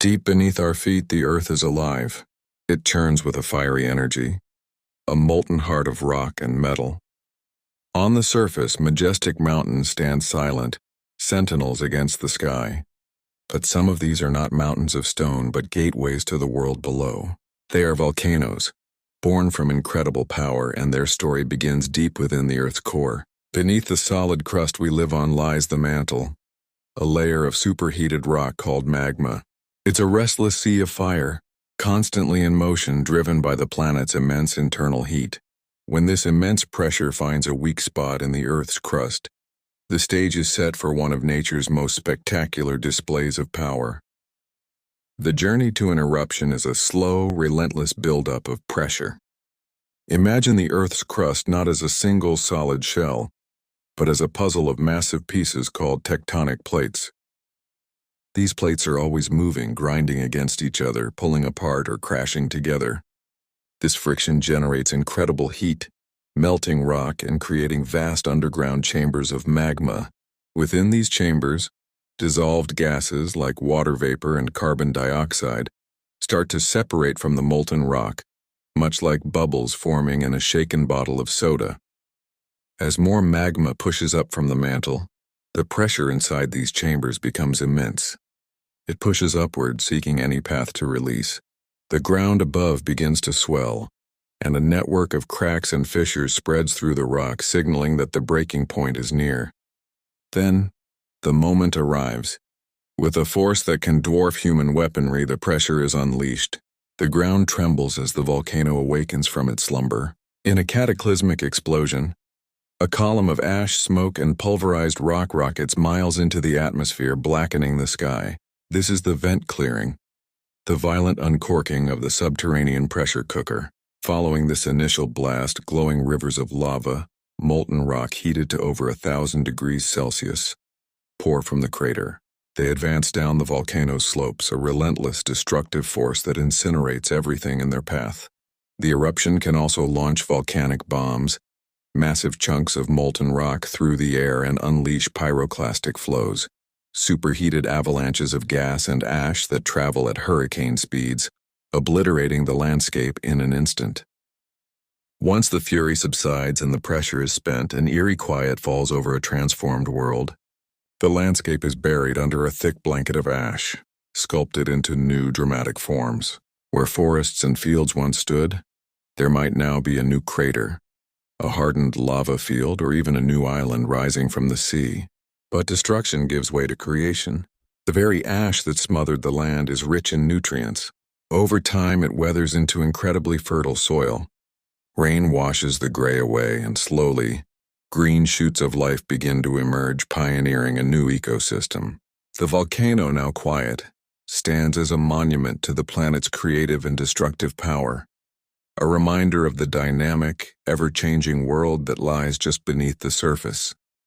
Deep beneath our feet, the earth is alive. It churns with a fiery energy, a molten heart of rock and metal. On the surface, majestic mountains stand silent, sentinels against the sky. But some of these are not mountains of stone, but gateways to the world below. They are volcanoes, born from incredible power, and their story begins deep within the Earth's core. Beneath the solid crust we live on lies the mantle, a layer of superheated rock called magma. It's a restless sea of fire, constantly in motion, driven by the planet's immense internal heat. When this immense pressure finds a weak spot in the Earth's crust, the stage is set for one of nature's most spectacular displays of power. The journey to an eruption is a slow, relentless buildup of pressure. Imagine the Earth's crust not as a single solid shell, but as a puzzle of massive pieces called tectonic plates. These plates are always moving, grinding against each other, pulling apart or crashing together. This friction generates incredible heat, melting rock and creating vast underground chambers of magma. Within these chambers, dissolved gases like water vapor and carbon dioxide start to separate from the molten rock, much like bubbles forming in a shaken bottle of soda. As more magma pushes up from the mantle, the pressure inside these chambers becomes immense. It pushes upward, seeking any path to release. The ground above begins to swell, and a network of cracks and fissures spreads through the rock, signaling that the breaking point is near. Then, the moment arrives. With a force that can dwarf human weaponry, the pressure is unleashed. The ground trembles as the volcano awakens from its slumber. In a cataclysmic explosion, a column of ash, smoke, and pulverized rock rockets miles into the atmosphere, blackening the sky. This is the vent clearing, the violent uncorking of the subterranean pressure cooker. Following this initial blast, glowing rivers of lava, molten rock heated to over 1,000 degrees Celsius, pour from the crater. They advance down the volcano's slopes, a relentless, destructive force that incinerates everything in their path. The eruption can also launch volcanic bombs, massive chunks of molten rock through the air, and unleash pyroclastic flows, superheated avalanches of gas and ash that travel at hurricane speeds, obliterating the landscape in an instant. Once the fury subsides and the pressure is spent, an eerie quiet falls over a transformed world. The landscape is buried under a thick blanket of ash, sculpted into new dramatic forms. Where forests and fields once stood, there might now be a new crater, a hardened lava field, or even a new island rising from the sea. But destruction gives way to creation. The very ash that smothered the land is rich in nutrients. Over time, it weathers into incredibly fertile soil. Rain washes the gray away, and slowly, green shoots of life begin to emerge, pioneering a new ecosystem. The volcano, now quiet, stands as a monument to the planet's creative and destructive power, a reminder of the dynamic, ever-changing world that lies just beneath the surface.